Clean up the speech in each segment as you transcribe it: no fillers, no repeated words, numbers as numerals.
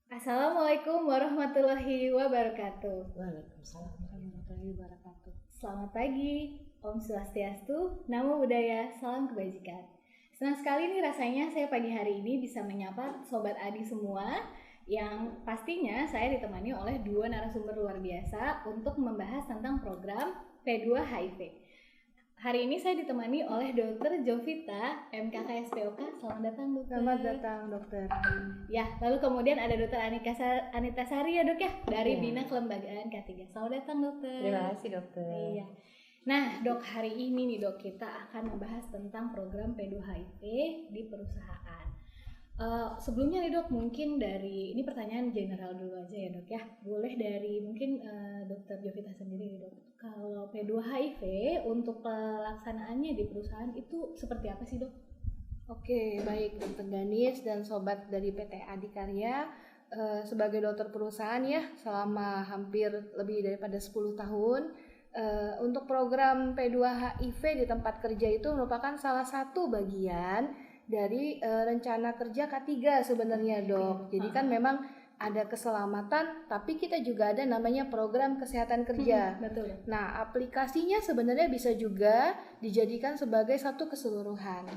Assalamualaikum warahmatullahi wabarakatuh. Waalaikumsalam warahmatullahi wabarakatuh. Selamat pagi, Om Swastiastu, Namo Buddhaya, salam kebajikan. Senang sekali nih rasanya saya pagi hari ini bisa menyapa Sobat Adi semua yang pastinya saya ditemani oleh dua narasumber luar biasa untuk membahas tentang program P2 HIV. Hari ini saya ditemani oleh Dr. Jovita, MKK-SPOK. Selamat datang, Dokter. Selamat datang, Dokter. Ya, lalu kemudian ada Dr. Anita Sari ya, Dok ya, dari Iya. Bina Kelembagaan K3. Selamat datang, Dokter. Terima kasih, Dokter. Iya. Nah, Dok, hari ini nih, Dok, kita akan membahas tentang program P2HIV di perusahaan. Sebelumnya nih, Dok, mungkin dari ini pertanyaan general dulu aja ya, Dok ya. Boleh dari mungkin Dr. Jovita sendiri nih, Dok. Kalau P2HIV untuk pelaksanaannya di perusahaan itu seperti apa sih, Dok? Oke, baik Dokter Danis dan sobat dari PT Adikarya. Sebagai dokter perusahaan ya, selama hampir lebih daripada 10 tahun. Untuk program P2HIV di tempat kerja itu merupakan salah satu bagian dari rencana kerja K3 sebenarnya, Dok. Jadi kan memang ada keselamatan, tapi kita juga ada namanya program kesehatan kerja. Betul. Nah, aplikasinya sebenarnya bisa juga dijadikan sebagai satu keseluruhan.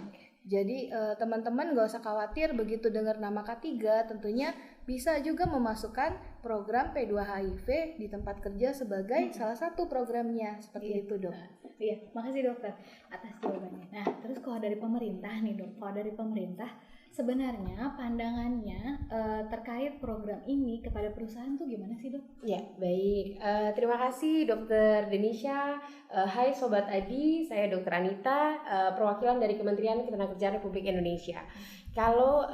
Jadi teman-teman gak usah khawatir begitu dengar nama K3, tentunya bisa juga memasukkan program P2HIV di tempat kerja sebagai salah satu programnya, seperti itu, Dok. Iya, makasih dokter atas jawabannya. Nah, terus kalau dari pemerintah nih, Dok, kalau dari pemerintah sebenarnya pandangannya terkait program ini kepada perusahaan tuh gimana sih, Dok? Ya, baik. Terima kasih Dokter Denisha. Hai Sobat Adi, saya Dokter Anita, perwakilan dari Kementerian Ketenagakerjaan Republik Indonesia. Kalau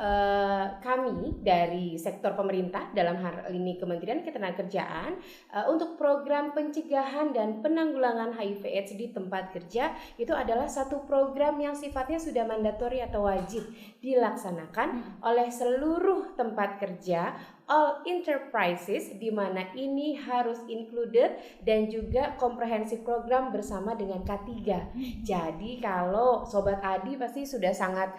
kami dari sektor pemerintah, dalam hal ini Kementerian Ketenagakerjaan, untuk program pencegahan dan penanggulangan HIV/AIDS di tempat kerja itu adalah satu program yang sifatnya sudah mandatori atau wajib dilaksanakan oleh seluruh tempat kerja, all enterprises, di mana ini harus included dan juga komprehensif program bersama dengan K3. Jadi kalau Sobat Adi pasti sudah sangat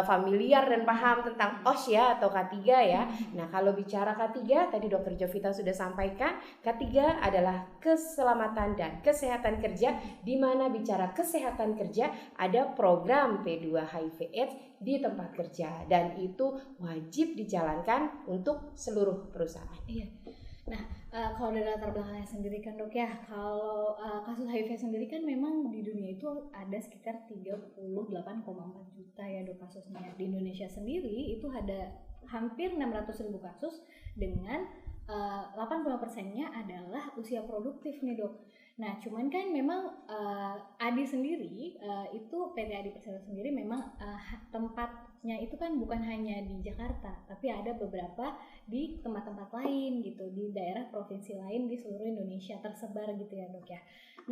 familiar dan paham tentang OSH ya atau K3 ya. Nah, kalau bicara K3 tadi Dr. Jovita sudah sampaikan, K3 adalah keselamatan dan kesehatan kerja, di mana bicara kesehatan kerja ada program P2 HIV/AIDS di tempat kerja dan itu wajib dijalankan untuk seluruh perusahaan. Iya. Nah, kalau dari latar belakangnya sendiri kan, Dok ya, kalau kasus HIV sendiri kan memang di dunia itu ada sekitar 38,4 juta ya, Dok, kasusnya. Di Indonesia sendiri itu ada hampir 600.000 kasus dengan 80%-nya adalah usia produktif nih, Dok. Nah, cuman kan memang Adi sendiri itu PT Adi Persero sendiri memang tempatnya itu kan bukan hanya di Jakarta, tapi ada beberapa di tempat-tempat lain gitu, di daerah provinsi lain di seluruh Indonesia tersebar gitu ya, Dok ya.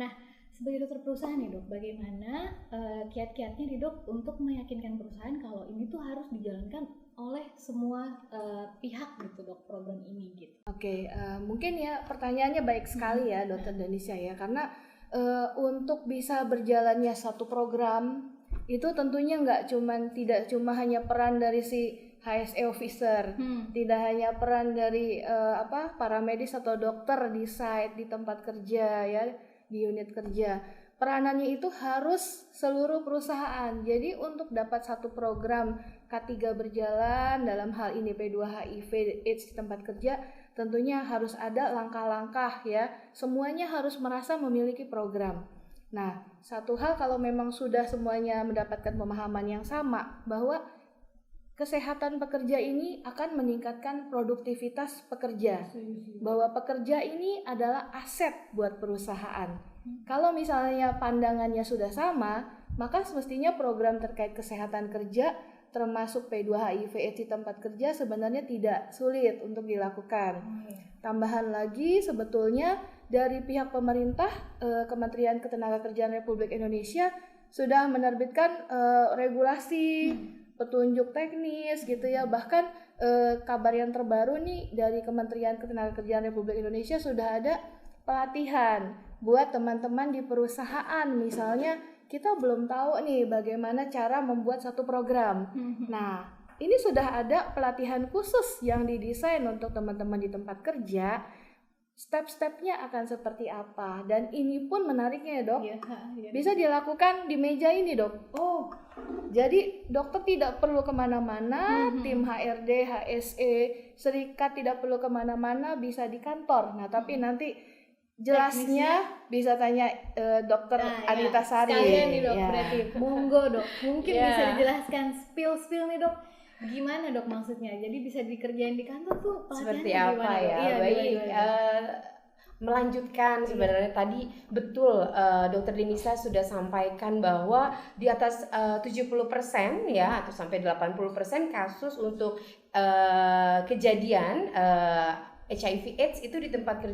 Nah, sebagai dokter perusahaan nih, Dok, bagaimana kiat-kiatnya nih, Dok, untuk meyakinkan perusahaan kalau ini tuh harus dijalankan oleh semua pihak gitu, Dok, program ini gitu. Oke, mungkin ya pertanyaannya baik sekali ya, Dokter Danisha ya, karena untuk bisa berjalannya satu program itu tentunya tidak cuma hanya peran dari si HSE officer, tidak hanya peran dari para medis atau dokter di site, di tempat kerja ya, di unit kerja. Peranannya itu harus seluruh perusahaan. Jadi untuk dapat satu program K3 berjalan, dalam hal ini P2 HIV AIDS di tempat kerja, tentunya harus ada langkah-langkah ya. Semuanya harus merasa memiliki program. Nah, satu hal kalau memang sudah semuanya mendapatkan pemahaman yang sama bahwa kesehatan pekerja ini akan meningkatkan produktivitas pekerja, bahwa pekerja ini adalah aset buat perusahaan. Kalau misalnya pandangannya sudah sama, maka semestinya program terkait kesehatan kerja termasuk P2 HIV AIDS di tempat kerja sebenarnya tidak sulit untuk dilakukan. Tambahan lagi sebetulnya dari pihak pemerintah, Kementerian Ketenagakerjaan Republik Indonesia sudah menerbitkan regulasi, petunjuk teknis gitu ya. Bahkan kabar yang terbaru nih dari Kementerian Ketenagakerjaan Republik Indonesia sudah ada pelatihan buat teman-teman di perusahaan. Misalnya kita belum tahu nih bagaimana cara membuat satu program. Nah, ini sudah ada pelatihan khusus yang didesain untuk teman-teman di tempat kerja. Step-stepnya akan seperti apa, dan ini pun menariknya ya dok, bisa dilakukan di meja ini dok. Jadi dokter tidak perlu kemana-mana, tim HRD, HSE, serikat tidak perlu kemana-mana, bisa di kantor. Nah tapi nanti jelasnya bisa tanya dokter Anita Sari. Sekalian nih dok, berarti monggo dok, mungkin bisa dijelaskan spill nih dok. Gimana dok maksudnya? Jadi bisa dikerjain di kantor tuh seperti apa ya? Baik, melanjutkan sebenarnya tadi betul Dokter Denisa sudah sampaikan bahwa di atas 70% ya atau sampai 80% kasus untuk kejadian HIV/AIDS itu di tempat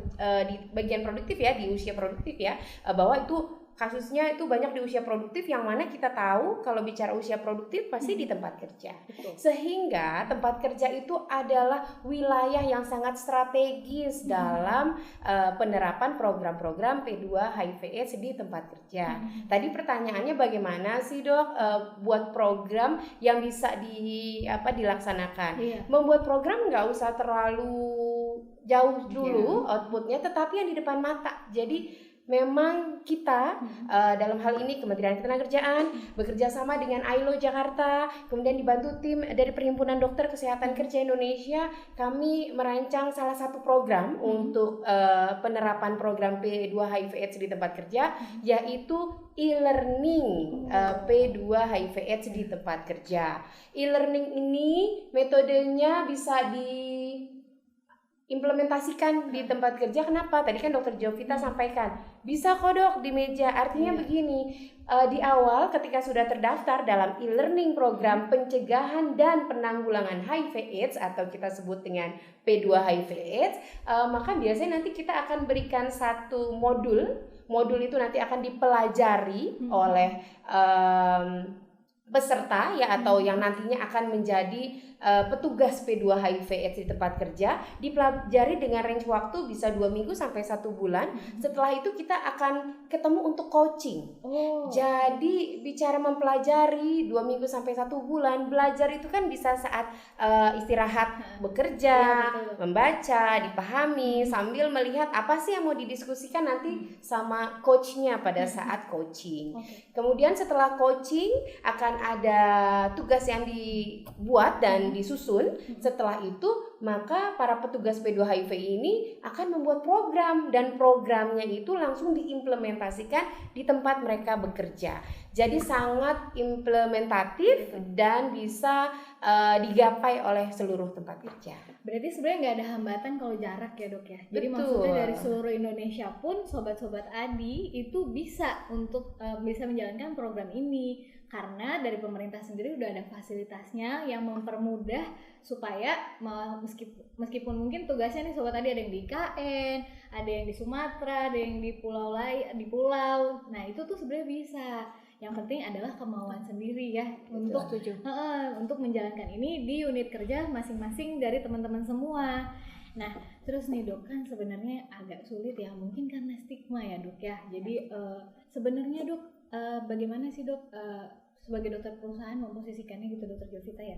di bagian produktif ya, di usia produktif ya, bahwa itu kasusnya itu banyak di usia produktif, yang mana kita tahu kalau bicara usia produktif pasti di tempat kerja. Betul. Sehingga tempat kerja itu adalah wilayah yang sangat strategis dalam penerapan program-program P2 HIV/AIDS di tempat kerja. Tadi pertanyaannya bagaimana sih dok buat program yang bisa dilaksanakan? Membuat program nggak usah terlalu jauh dulu outputnya, tetapi yang di depan mata. Jadi memang kita dalam hal ini Kementerian Ketenagakerjaan bekerja sama dengan ILO Jakarta, kemudian dibantu tim dari Perhimpunan Dokter Kesehatan Kerja Indonesia, kami merancang salah satu program untuk penerapan program P2 HIV/AIDS di tempat kerja, yaitu e-learning P2 HIV/AIDS di tempat kerja. E-learning ini metodenya bisa implementasikan di tempat kerja. Kenapa? Tadi kan Dokter Jovita sampaikan bisa kok dok di meja. Artinya begini, di awal ketika sudah terdaftar dalam e-learning program pencegahan dan penanggulangan HIV/AIDS atau kita sebut dengan P2 HIV/AIDS, maka biasanya nanti kita akan berikan satu modul itu nanti akan dipelajari oleh peserta ya, atau yang nantinya akan menjadi petugas P2 HIV/AIDS di tempat kerja, dipelajari dengan range waktu bisa 2 minggu sampai 1 bulan. Setelah itu kita akan ketemu untuk coaching. Jadi bicara mempelajari 2 minggu sampai 1 bulan, belajar itu kan bisa saat istirahat bekerja, membaca, dipahami sambil melihat apa sih yang mau didiskusikan nanti sama coachnya pada saat coaching. Kemudian setelah coaching akan ada tugas yang dibuat dan disusun. Setelah itu maka para petugas P2 HIV ini akan membuat program, dan programnya itu langsung diimplementasikan di tempat mereka bekerja. Jadi sangat implementatif dan bisa digapai oleh seluruh tempat kerja. Berarti sebenarnya nggak ada hambatan kalau jarak ya dok ya. Jadi maksudnya dari seluruh Indonesia pun sobat-sobat Adi itu bisa untuk bisa menjalankan program ini, karena dari pemerintah sendiri udah ada fasilitasnya yang mempermudah supaya meskipun mungkin tugasnya nih sobat Adi ada yang di IKN, ada yang di Sumatera, ada yang di pulau lain, di pulau. Nah itu tuh sebenarnya bisa. Yang penting adalah kemauan sendiri ya untuk menjalankan ini di unit kerja masing-masing dari teman-teman semua. Nah, terus nih dok, kan sebenarnya agak sulit ya, mungkin karena stigma ya dok ya. Jadi sebenarnya dok, bagaimana sih dok sebagai dokter perusahaan memposisikannya gitu, dokter Jovita ya,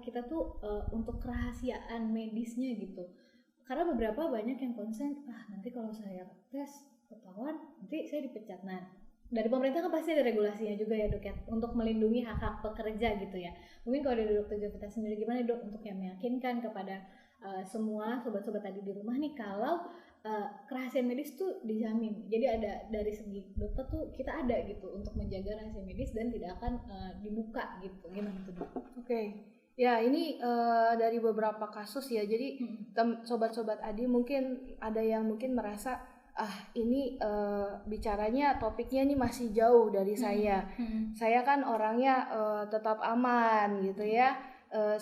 kita tuh untuk kerahasiaan medisnya gitu. Karena beberapa banyak yang concern, nanti kalau saya tes ketahuan nanti saya dipecat. Nah, dari pemerintah kan pasti ada regulasinya juga ya dok ya, untuk melindungi hak-hak pekerja gitu ya. Mungkin kalau dari dokter Jovita sendiri gimana dok untuk yang meyakinkan kepada semua sobat-sobat tadi di rumah nih kalau kerahasiaan medis tuh dijamin. Jadi ada dari segi dokter tuh kita ada gitu untuk menjaga rahasia medis dan tidak akan dibuka gitu. Gimana tuh dok? Oke. Ya ini dari beberapa kasus ya. Jadi sobat-sobat Adi mungkin ada yang mungkin merasa ini bicaranya topiknya ini masih jauh dari saya. Saya kan orangnya tetap aman gitu ya.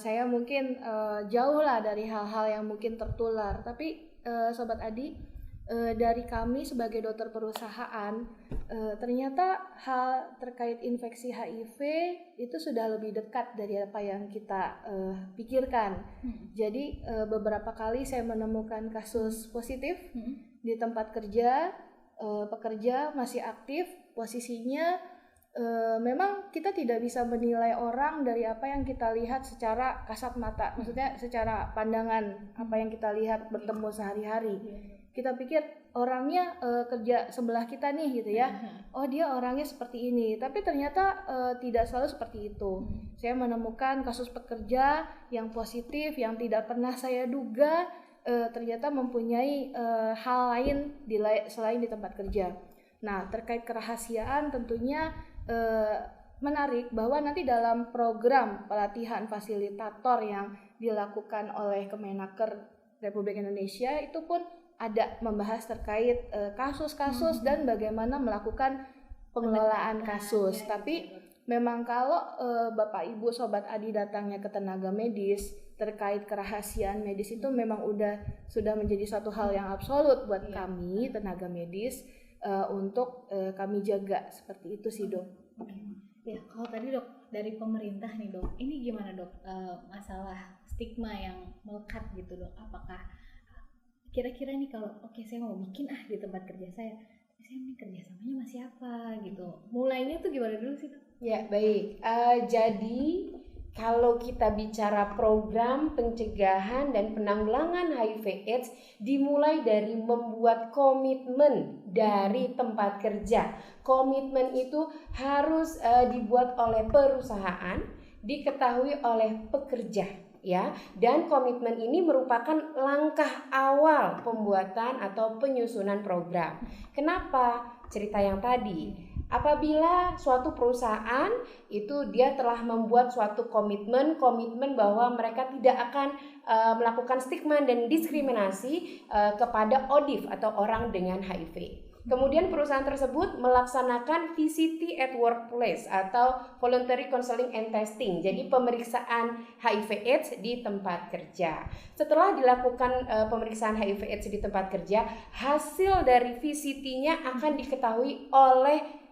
Saya mungkin jauh lah dari hal-hal yang mungkin tertular. Tapi Sobat Adi, dari kami sebagai dokter perusahaan, ternyata hal terkait infeksi HIV itu sudah lebih dekat dari apa yang kita pikirkan. Jadi beberapa kali saya menemukan kasus positif di tempat kerja, pekerja masih aktif, posisinya memang kita tidak bisa menilai orang dari apa yang kita lihat secara kasat mata, maksudnya secara pandangan apa yang kita lihat bertemu sehari-hari. Kita pikir orangnya kerja sebelah kita nih gitu ya, oh dia orangnya seperti ini, tapi ternyata tidak selalu seperti itu. Saya menemukan kasus pekerja yang positif yang tidak pernah saya duga ternyata mempunyai hal lain selain di tempat kerja. Nah, terkait kerahasiaan tentunya menarik bahwa nanti dalam program pelatihan fasilitator yang dilakukan oleh Kemenaker Republik Indonesia itu pun ada membahas terkait kasus-kasus dan bagaimana melakukan pengelolaan kasus. Tapi memang kalau Bapak Ibu Sobat Adi datangnya ke tenaga medis terkait kerahasiaan medis itu memang sudah menjadi suatu hal yang absolut buat kami tenaga medis untuk kami jaga, seperti itu sih Dok. Ya, kalau tadi Dok dari pemerintah nih Dok, ini gimana Dok masalah stigma yang melekat gitu Dok? Apakah kira-kira nih kalau saya mau bikin di tempat kerja saya ini kerjasamanya sama siapa gitu? Mulainya tuh gimana dulu sih Dok? Ya baik, jadi kalau kita bicara program pencegahan dan penanggulangan HIV/AIDS dimulai dari membuat komitmen dari tempat kerja. Komitmen itu harus dibuat oleh perusahaan, diketahui oleh pekerja, ya. Dan komitmen ini merupakan langkah awal pembuatan atau penyusunan program. Kenapa? Cerita yang tadi. Apabila suatu perusahaan itu dia telah membuat suatu komitmen bahwa mereka tidak akan melakukan stigma dan diskriminasi kepada ODIF atau orang dengan HIV. Kemudian perusahaan tersebut melaksanakan VCT at Workplace atau Voluntary Counseling and Testing. Jadi pemeriksaan HIV/AIDS di tempat kerja. Setelah dilakukan pemeriksaan HIV/AIDS di tempat kerja, hasil dari VCT-nya akan diketahui oleh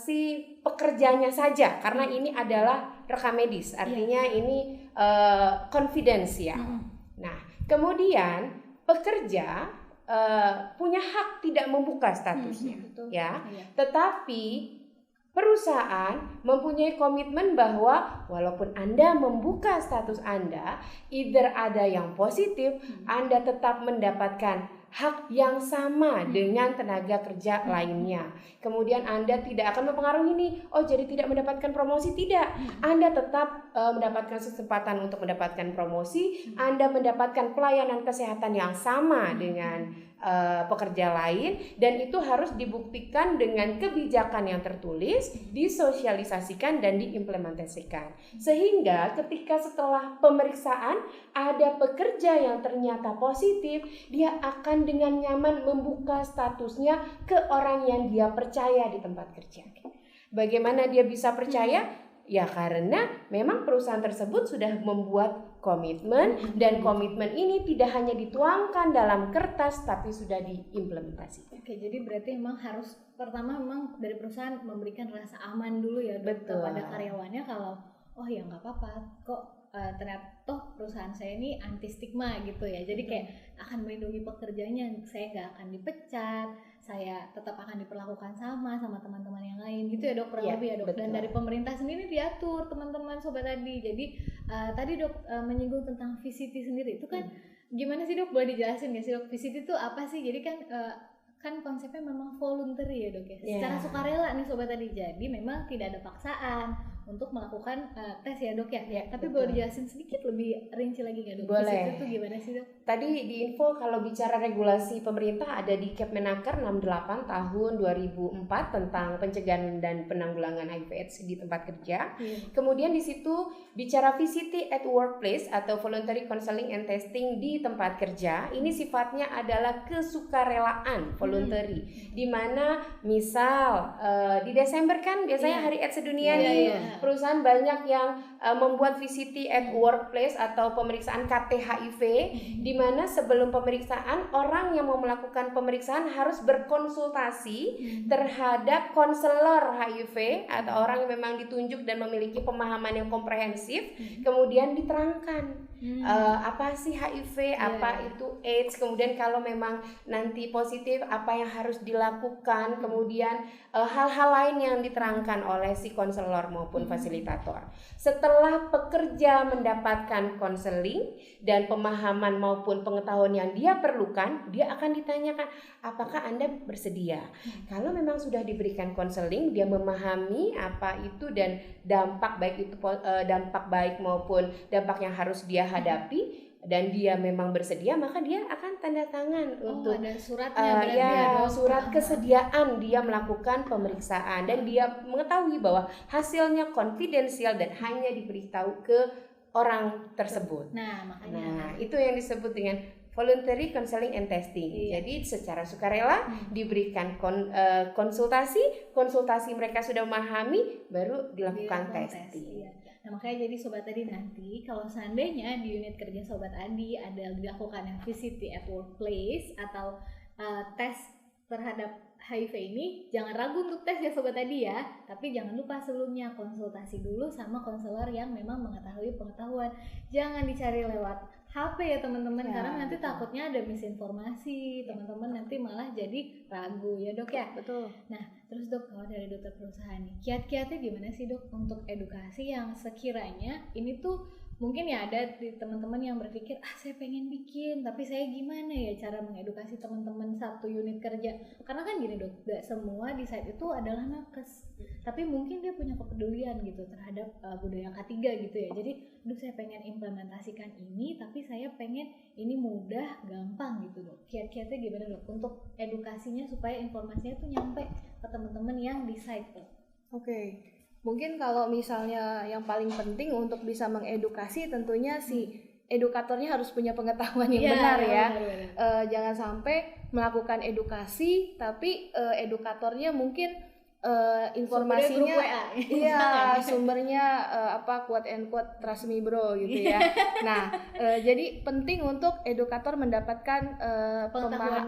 si pekerjanya saja, karena ini adalah rekam medis, artinya ini confidence ya. Nah, kemudian pekerja punya hak tidak membuka statusnya, ya. Tetapi perusahaan mempunyai komitmen bahwa walaupun Anda membuka status Anda, either ada yang positif, Anda tetap mendapatkan hak yang sama dengan tenaga kerja lainnya. Kemudian Anda tidak akan mempengaruhi nih, jadi tidak mendapatkan promosi, tidak. Anda tetap mendapatkan kesempatan untuk mendapatkan promosi, Anda mendapatkan pelayanan kesehatan yang sama dengan pekerja lain, dan itu harus dibuktikan dengan kebijakan yang tertulis, disosialisasikan dan diimplementasikan. Sehingga ketika setelah pemeriksaan ada pekerja yang ternyata positif, dia akan dengan nyaman membuka statusnya ke orang yang dia percaya di tempat kerja. Bagaimana dia bisa percaya? Ya karena memang perusahaan tersebut sudah membuat komitmen, dan komitmen ini tidak hanya dituangkan dalam kertas tapi sudah diimplementasikan. Oke, jadi berarti memang harus pertama memang dari perusahaan memberikan rasa aman dulu ya kepada karyawannya, kalau ya nggak apa-apa kok, ternyata toh perusahaan saya ini anti stigma gitu ya, jadi kayak akan melindungi pekerjanya, saya nggak akan dipecat, saya tetap akan diperlakukan sama teman-teman yang lain gitu ya Dok, kurang lebih ya Dok. Dan dari pemerintah sendiri diatur teman-teman Sobat Adi. Jadi tadi Dok menyinggung tentang VCT sendiri itu kan gimana sih Dok, boleh dijelasin nggak sih Dok, VCT itu apa sih? Jadi kan konsepnya memang voluntary ya Dok ya, secara sukarela nih Sobat Adi, jadi memang tidak ada paksaan untuk melakukan tes ya Dok ya. Tapi boleh dijelasin sedikit lebih rinci lagi nggak Dok? Boleh. Itu gimana sih Dok? Tadi di info kalau bicara regulasi pemerintah ada di Kemenaker 68 tahun 2004 tentang pencegahan dan penanggulangan HIV/AIDS di tempat kerja. Kemudian di situ bicara VCT at Workplace atau Voluntary Counseling and Testing di tempat kerja. Ini sifatnya adalah kesukarelaan voluntary. Di mana misal di Desember kan biasanya Hari AIDS sedunia nih. Perusahaan banyak yang membuat VCT at workplace atau pemeriksaan KT-HIV, di mana sebelum pemeriksaan orang yang mau melakukan pemeriksaan harus berkonsultasi terhadap konselor HIV atau orang yang memang ditunjuk dan memiliki pemahaman yang komprehensif, kemudian diterangkan apa sih HIV, apa itu AIDS, kemudian kalau memang nanti positif apa yang harus dilakukan, kemudian hal-hal lain yang diterangkan oleh si konselor maupun fasilitator. Setelah pekerja mendapatkan konseling dan pemahaman maupun pengetahuan yang dia perlukan, dia akan ditanyakan apakah Anda bersedia. Kalau memang sudah diberikan konseling, dia memahami apa itu dan dampak baik itu dampak baik maupun dampak yang harus dia hadapi, dan dia memang bersedia, maka dia akan tanda tangan untuk ada suratnya, surat kesediaan dia melakukan pemeriksaan, dan dia mengetahui bahwa hasilnya konfidensial dan hanya diberitahu ke orang tersebut. Nah, itu yang disebut dengan voluntary counseling and testing. Jadi secara sukarela diberikan konsultasi mereka sudah memahami, baru dilakukan testing. Nah, makanya jadi Sobat Adi nanti kalau seandainya di unit kerja Sobat Adi ada dilakukan yang VCT at workplace atau tes terhadap HIV ini, jangan ragu untuk tes ya Sobat Adi ya, tapi jangan lupa sebelumnya konsultasi dulu sama konselor yang memang mengetahui pengetahuan. Jangan dicari lewat HP ya teman-teman, karena nanti takutnya ada misinformasi, teman-teman nanti malah jadi ragu ya Dok ya. Betul. Nah, terus Dok, kalau dari dokter perusahaan nih, kiat-kiatnya gimana sih Dok untuk edukasi yang sekiranya ini tuh mungkin ya ada di teman-teman yang berpikir saya pengen bikin, tapi saya gimana ya cara mengedukasi teman-teman satu unit kerja, karena kan gini Dok, gak semua di site itu adalah nakes, tapi mungkin dia punya kepedulian gitu terhadap budaya K3 gitu ya. Jadi saya pengen implementasikan ini, tapi saya pengen ini mudah, gampang gitu Dok. Kiat-kiatnya gimana Dok untuk edukasinya supaya informasinya tuh nyampe ke teman-teman yang di site Dok? Oke. Mungkin kalau misalnya yang paling penting untuk bisa mengedukasi, tentunya si edukatornya harus punya pengetahuan yang benar ya. Benar. Jangan sampai melakukan edukasi tapi edukatornya mungkin informasinya sumbernya quote and quote trust me bro gitu ya. Nah, jadi penting untuk edukator mendapatkan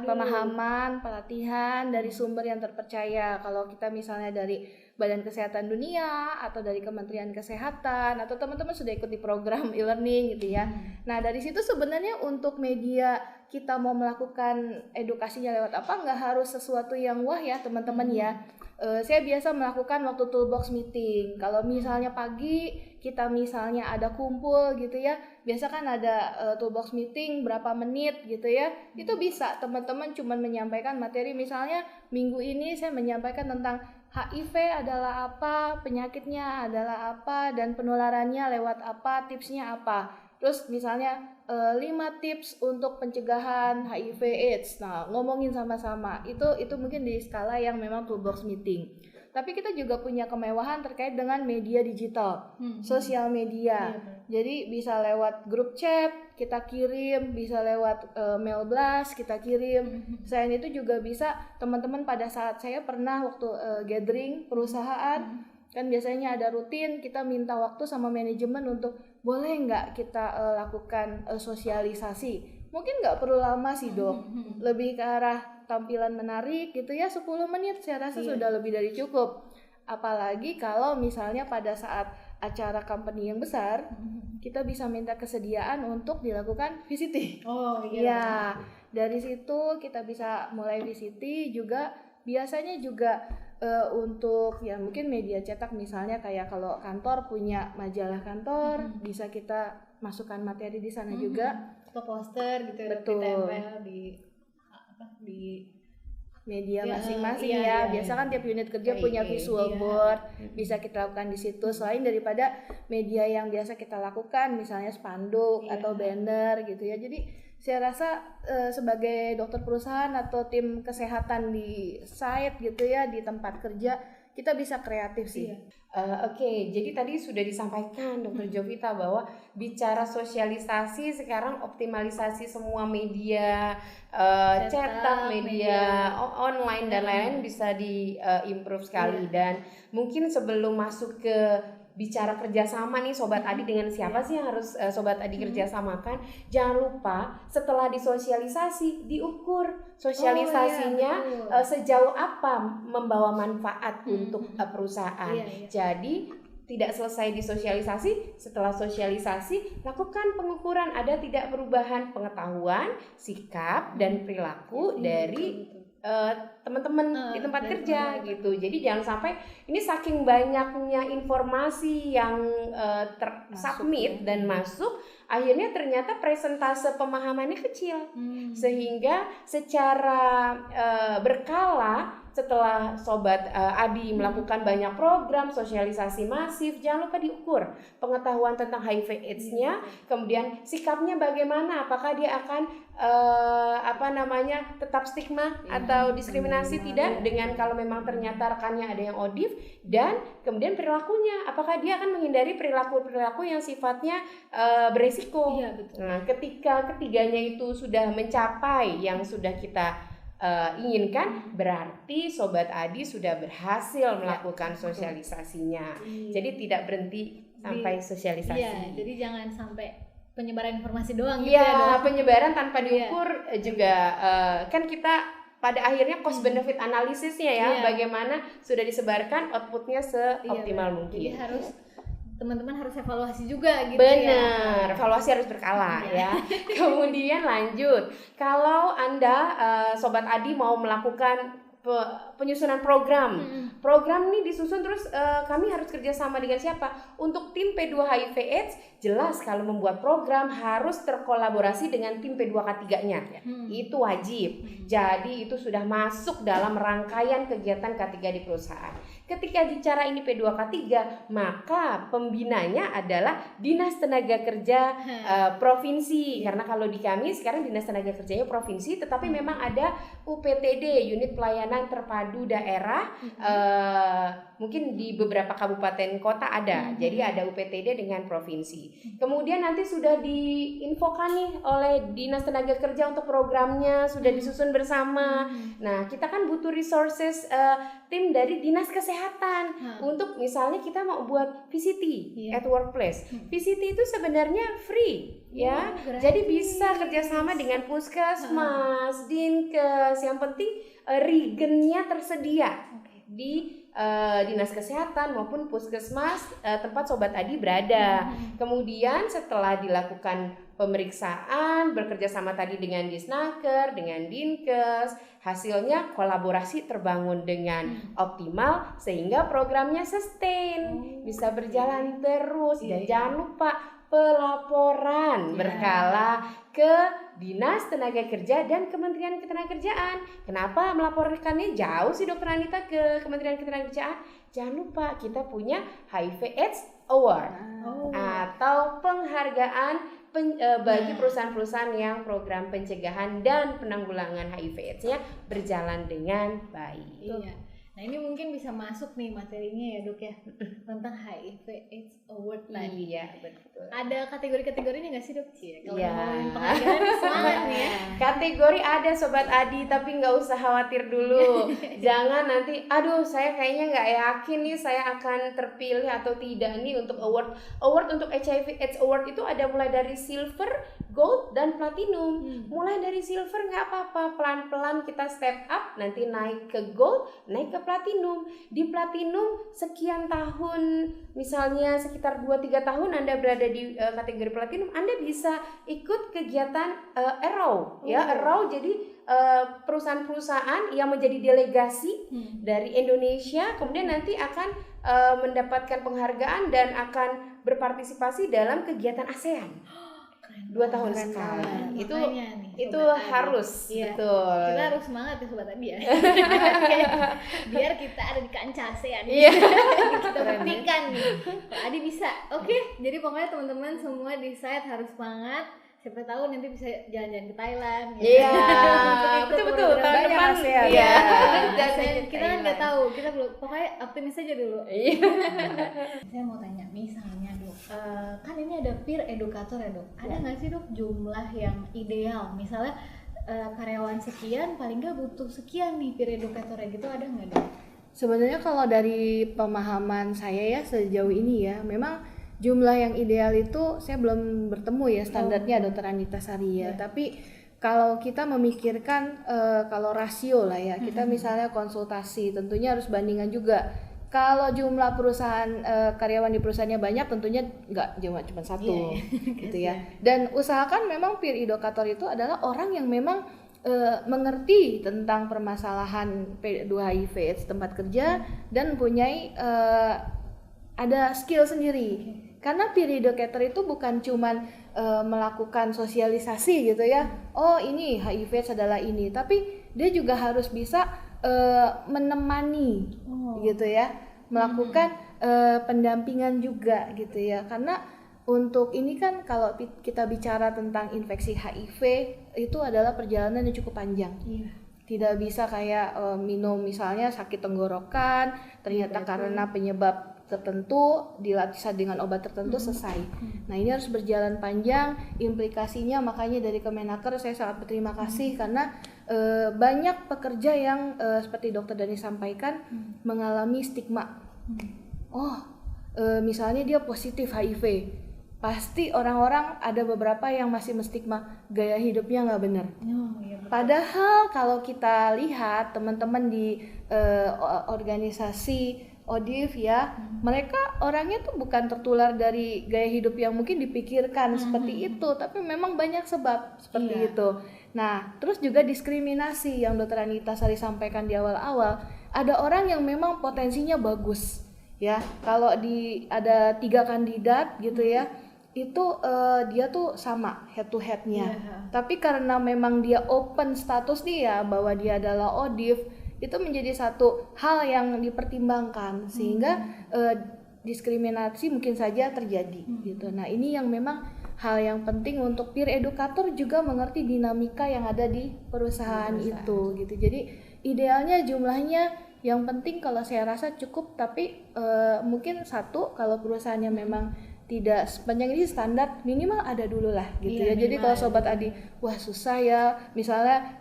pemahaman, pelatihan dari sumber yang terpercaya. Kalau kita misalnya dari Badan Kesehatan Dunia atau dari Kementerian Kesehatan atau teman-teman sudah ikut di program e-learning gitu ya. Nah, dari situ sebenarnya untuk media kita mau melakukan edukasinya lewat apa, nggak harus sesuatu yang wah ya teman-teman ya. Saya biasa melakukan waktu toolbox meeting. Kalau misalnya pagi kita misalnya ada kumpul gitu ya, biasa kan ada toolbox meeting berapa menit gitu ya. Itu bisa teman-teman cuma menyampaikan materi, misalnya minggu ini saya menyampaikan tentang HIV adalah apa, penyakitnya adalah apa, dan penularannya lewat apa, tipsnya apa. Terus misalnya 5 tips untuk pencegahan HIV AIDS. Nah, ngomongin sama-sama. Itu mungkin di skala yang memang toolbox meeting. Tapi kita juga punya kemewahan terkait dengan media digital, sosial media. Jadi bisa lewat grup chat kita kirim, bisa lewat mail blast kita kirim. Selain itu juga bisa teman-teman, pada saat saya pernah waktu gathering perusahaan, kan biasanya ada rutin kita minta waktu sama manajemen untuk boleh nggak kita lakukan sosialisasi. Mungkin nggak perlu lama sih Dok, lebih ke arah tampilan menarik gitu ya, 10 menit saya rasa sudah lebih dari cukup. Apalagi kalau misalnya pada saat acara company yang besar, kita bisa minta kesediaan untuk dilakukan VCT. Ya, dari situ kita bisa mulai VCT juga. Biasanya juga untuk ya mungkin media cetak, misalnya kayak kalau kantor punya majalah kantor, bisa kita masukkan materi di sana juga. Atau poster gitu, ditempel di media masing-masing ya. Biasa kan tiap unit kerja punya visual board, bisa kita lakukan di situ. Selain daripada media yang biasa kita lakukan, misalnya spanduk atau banner gitu ya. Jadi saya rasa sebagai dokter perusahaan atau tim kesehatan di site gitu ya, di tempat kerja, kita bisa kreatif sih. Oke, jadi tadi sudah disampaikan Dr. Jovita bahwa bicara sosialisasi, sekarang optimalisasi semua media cetak, media online dan lain-lain bisa di improve sekali. Dan mungkin sebelum masuk ke bicara kerjasama nih Sobat Adi dengan siapa sih yang harus Sobat Adi kerjasamakan, jangan lupa setelah disosialisasi diukur sosialisasinya sejauh apa membawa manfaat untuk perusahaan. Jadi tidak selesai disosialisasi, setelah sosialisasi lakukan pengukuran ada tidak perubahan pengetahuan, sikap dan perilaku dari teman-teman di tempat kerja gitu. Jadi jangan sampai ini saking banyaknya informasi yang tersubmit dan masuk, akhirnya ternyata presentase pemahamannya kecil, sehingga secara berkala setelah Sobat Adi melakukan banyak program sosialisasi masif, jangan lupa diukur pengetahuan tentang HIV/AIDS-nya, kemudian sikapnya bagaimana, apakah dia akan tetap stigma atau diskriminasi tidak dengan kalau memang ternyata rekannya ada yang ODIF, dan kemudian perilakunya, apakah dia akan menghindari perilaku-perilaku yang sifatnya beresiko. Nah, ketika ketiganya itu sudah mencapai yang sudah kita inginkan, berarti Sobat Adi sudah berhasil melakukan sosialisasinya. Jadi tidak berhenti sampai sosialisasi. Iya, jadi jangan sampai penyebaran informasi doang gitu ya. Penyebaran tanpa diukur juga kan kita pada akhirnya cost benefit analisisnya ya, bagaimana sudah disebarkan outputnya seoptimal mungkin. Jadi harus teman-teman harus evaluasi juga gitu. Bener, evaluasi harus berkala ya. Kemudian lanjut, kalau Anda Sobat Adi mau melakukan penyusunan program, program ini disusun terus kami harus kerjasama dengan siapa? Untuk tim P2 HIV/AIDS, jelas kalau membuat program harus terkolaborasi dengan tim P2K3-nya. Itu wajib. Jadi itu sudah masuk dalam rangkaian kegiatan K3 di perusahaan. Ketika bicara ini P2K3, maka pembinanya adalah Dinas Tenaga Kerja provinsi. Karena kalau di kami sekarang Dinas Tenaga Kerjanya provinsi, tetapi memang ada UPTD, Unit Pelayanan Terpadu Daerah. Mungkin di beberapa kabupaten kota ada. Jadi ada UPTD dengan provinsi. Kemudian nanti sudah diinfokan nih oleh Dinas Tenaga Kerja untuk programnya, sudah disusun bersama. Nah, kita kan butuh resources tim dari Dinas Kesehatan untuk misalnya kita mau buat VCT at workplace. VCT itu sebenarnya free ya. Jadi bisa kerjasama dengan puskesmas, dinkes. Yang penting regennya tersedia di Dinas Kesehatan maupun puskesmas tempat Sobat Adi berada. Kemudian setelah dilakukan pemeriksaan bekerja sama tadi dengan Disnaker, dengan Dinkes, hasilnya kolaborasi terbangun dengan optimal sehingga programnya sustain, bisa berjalan terus. Dan jangan lupa pelaporan berkala ke Dinas Tenaga Kerja dan Kementerian Ketenagakerjaan. Kenapa melaporkannya jauh sih Dokter Anita ke Kementerian Ketenagakerjaan? Jangan lupa kita punya HIV/AIDS Award atau penghargaan bagi perusahaan-perusahaan yang program pencegahan dan penanggulangan HIV/AIDS-nya berjalan dengan baik. Iya. Nah ini mungkin bisa masuk nih materinya ya Dok ya, tentang HIV/AIDS Award tadi. Iya betul. Ada kategori-kategorinya nggak sih Dok? Kalau ngomongin penghargaan semangat nih ya. Kategori ada Sobat Adi, tapi nggak usah khawatir dulu. Jangan nanti, aduh saya kayaknya nggak yakin nih saya akan terpilih atau tidak nih untuk award. Award untuk HIV/AIDS Award itu ada mulai dari silver, gold, dan platinum. Mulai dari silver nggak apa-apa, pelan-pelan kita step up, nanti naik ke gold, naik ke platinum. Di platinum sekian tahun, misalnya sekitar 2-3 tahun Anda berada di kategori platinum, Anda bisa ikut kegiatan Arrow ya. Arrow jadi perusahaan-perusahaan yang menjadi delegasi dari Indonesia, kemudian nanti akan mendapatkan penghargaan dan akan berpartisipasi dalam kegiatan ASEAN. 2 tahun sekali. Itu harus betul. Kita harus semangat ya Sobat Adi ya. Biar kita ada di kancah ASEAN. Kita buktikan nih. Pak Adi bisa. Oke, jadi pokoknya teman-teman semua di site harus semangat. Siapa tahu nanti bisa jalan-jalan ke Thailand. Iya, betul-betul. Tahun depan ya. Kita kan nggak tahu, kita belum. Pokoknya optimis aja dulu. Saya mau tanya, misalnya Dok, kan ini ada peer educator ya Dok. Ada nggak sih Dok jumlah yang ideal? Misalnya karyawan sekian, paling nggak butuh sekian nih peer educator gitu, ada nggak Dok? Sebenarnya kalau dari pemahaman saya ya sejauh ini ya, memang jumlah yang ideal itu saya belum bertemu ya standarnya Dokter Anita Sari ya. Tapi kalau kita memikirkan kalau rasio lah ya, kita misalnya konsultasi tentunya harus bandingan juga. Kalau jumlah perusahaan karyawan di perusahaannya banyak, tentunya nggak cuma satu, gitu ya. Dan usahakan memang peer educator itu adalah orang yang memang mengerti tentang permasalahan P2HIV tempat kerja dan mempunyai ada skill sendiri. Karena peer educator itu bukan cuman melakukan sosialisasi gitu ya. Oh ini HIV adalah ini, tapi dia juga harus bisa menemani gitu ya, melakukan pendampingan juga gitu ya. Karena untuk ini kan kalau kita bicara tentang infeksi HIV itu adalah perjalanan yang cukup panjang. Tidak bisa kayak minum misalnya sakit tenggorokan, ternyata karena penyebab tertentu dilatih dengan obat tertentu selesai. Nah ini harus berjalan panjang, implikasinya makanya dari Kemenaker saya sangat berterima kasih karena banyak pekerja yang seperti Dokter Dani sampaikan mengalami stigma. Misalnya dia positif HIV, pasti orang-orang ada beberapa yang masih menstigma gaya hidupnya nggak benar. Padahal kalau kita lihat teman-teman di organisasi ODIF ya, mereka orangnya tuh bukan tertular dari gaya hidup yang mungkin dipikirkan seperti itu, tapi memang banyak sebab seperti itu. Nah, terus juga diskriminasi yang Dokter Anita Sari sampaikan di awal-awal, ada orang yang memang potensinya bagus ya. Kalau ada 3 kandidat gitu ya, itu dia tuh sama head to headnya. Tapi karena memang dia open status dia bahwa dia adalah ODIF, itu menjadi satu hal yang dipertimbangkan sehingga diskriminasi mungkin saja terjadi gitu. Nah ini yang memang hal yang penting untuk peer educator juga mengerti dinamika yang ada di perusahaan itu gitu. Jadi idealnya jumlahnya yang penting kalau saya rasa cukup, tapi mungkin 1 kalau perusahaannya memang tidak sepanjang ini standar minimal ada dulu lah gitu ya. Jadi kalau Sobat Adi wah susah ya misalnya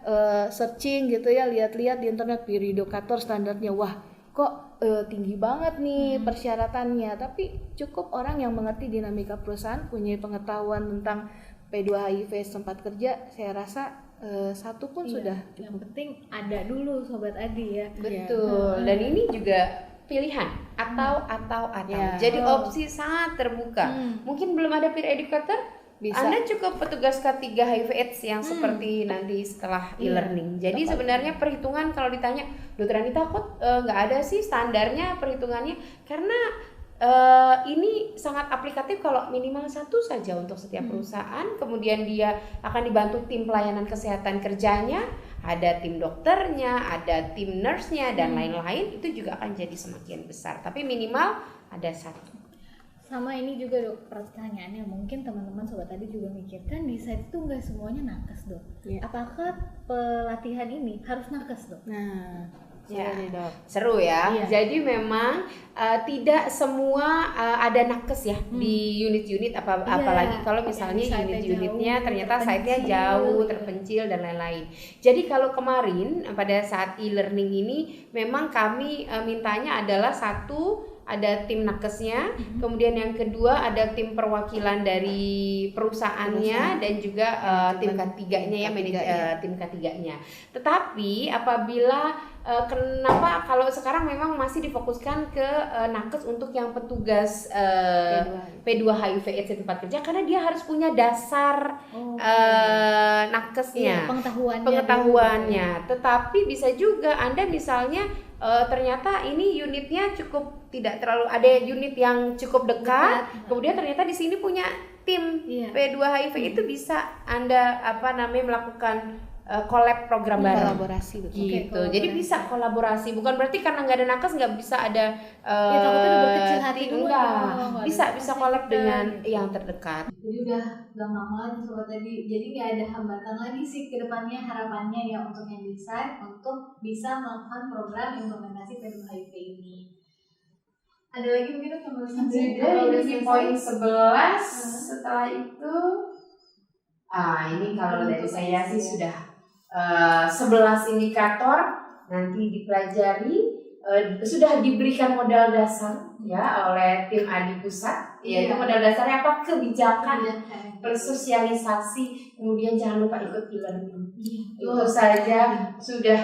searching gitu ya, lihat-lihat di internet peer educator standarnya wah kok tinggi banget nih persyaratannya, tapi cukup orang yang mengerti dinamika perusahaan, punya pengetahuan tentang P2HIV tempat kerja, saya rasa 1 pun sudah cukup. Yang penting ada dulu Sobat Adi ya. Betul. Dan ini juga pilihan atau. Jadi opsi sangat terbuka. Mungkin belum ada peer educator, bisa. Anda cukup petugas K3 HIV/AIDS yang seperti nanti setelah e-learning. Jadi sebenarnya perhitungan kalau ditanya, Dokter Anita kok nggak ada sih standarnya perhitungannya? Karena ini sangat aplikatif kalau minimal 1 saja untuk setiap perusahaan. Kemudian dia akan dibantu tim pelayanan kesehatan kerjanya, ada tim dokternya, ada tim nurse-nya dan lain-lain. Itu juga akan jadi semakin besar. Tapi minimal ada 1. Sama ini juga Dok, pertanyaannya mungkin teman-teman Sobat tadi juga mikirkan di site itu nggak semuanya nakes Dok. Apakah pelatihan ini harus nakes Dok? Nah seru ya. Jadi memang tidak semua ada nakes ya di unit-unit apalagi kalau misalnya unit-unitnya ternyata site-nya jauh, terpencil dan lain-lain. Jadi kalau kemarin pada saat e-learning ini memang kami mintanya adalah 1 ada tim nakesnya, kemudian yang kedua ada tim perwakilan dari perusahaannya dan juga tim K3-nya ya, tim K3-nya. Tetapi apabila kenapa kalau sekarang memang masih difokuskan ke nakes untuk yang petugas P2HIV/AIDS di tempat kerja, karena dia harus punya dasar nakesnya, pengetahuannya. Tetapi bisa juga Anda misalnya ternyata ini unitnya cukup tidak terlalu, ada unit yang cukup dekat. Kemudian ternyata di sini punya tim P2HIV, itu bisa Anda melakukan collab program bareng, kolaborasi gitu. Jadi bisa kolaborasi, bukan berarti karena nggak ada nakes nggak bisa ada takutnya udah berkecil hati dulu bisa collab dengan yang terdekat. Jadi udah gampang lagi Sobat tadi. Jadi nggak ada hambatan lagi sih ke depannya, harapannya ya untuk yang desain untuk bisa melakukan program implementasi P2HIV ini. Ada lagi mungkin yang mau Sudah, ini di poin 11. Setelah itu ini kalau dari saya sih sudah 11 indikator nanti dipelajari. sudah diberikan modal dasar ya oleh tim Adi Pusat, yaitu modal dasarnya apa? Kebijakan, bersosialisasi, kemudian jangan lupa ikut e-learning. Itu saja sudah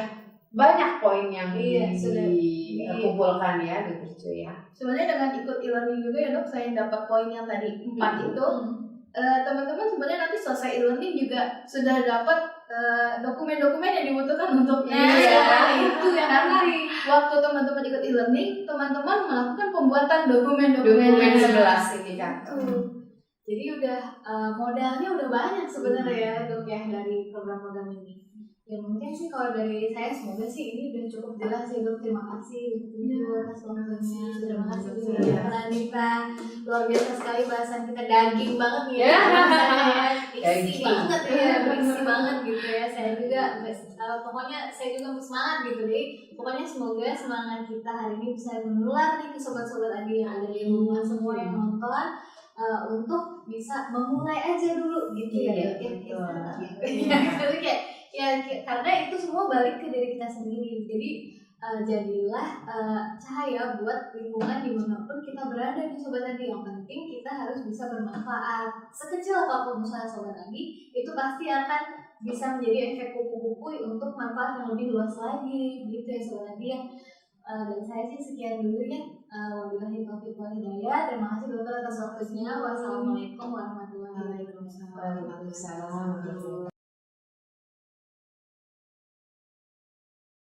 banyak poin yang dikumpulkan ya, Dr. Cuy ya. Sebenarnya dengan ikut e-learning juga ya dok, saya dapat poin yang tadi 4 itu. Teman-teman sebenarnya nanti selesai e-learning juga sudah dapat dokumen-dokumen yang dibutuhkan untuk itu yang nanti waktu teman-teman ikut e-learning, teman-teman melakukan pembuatan dokumen 11 ini kan. Jadi udah modalnya udah banyak sebenarnya ya dok ya dari program-program ini. Ya mungkin sih kalau dari saya semoga sih ini udah cukup jelas ya dok. Terima kasih dok atas waktunya. Terima kasih Dr. Anita. Luar biasa sekali bahasan kita, daging banget nih ya. Isi banget ya, isi banget gitu ya. Saya juga pokoknya saya juga semangat gitu deh. Pokoknya semoga semangat kita hari ini bisa menular nih ke sobat-sobat Adi yang ada di rumah semua yang nonton. Untuk bisa memulai aja dulu gitu ya. Jadi kayak karena itu semua balik ke diri kita sendiri. Jadi jadilah cahaya buat lingkungan dimanapun kita berada di Sobat Adi. Yang penting kita harus bisa bermanfaat. Sekecil apapun usaha Sobat Adi, itu pasti akan bisa menjadi efek kupu-kupu untuk manfaat yang lebih luas lagi gitu ya Sobat Adi ya. Dan saya sih sekian dulu ya. Wabillahi taufiq wal hidayah. Terima kasih dokter atas waktunya. Wassalamualaikum warahmatullahi wabarakatuh. Waalaikumsalam.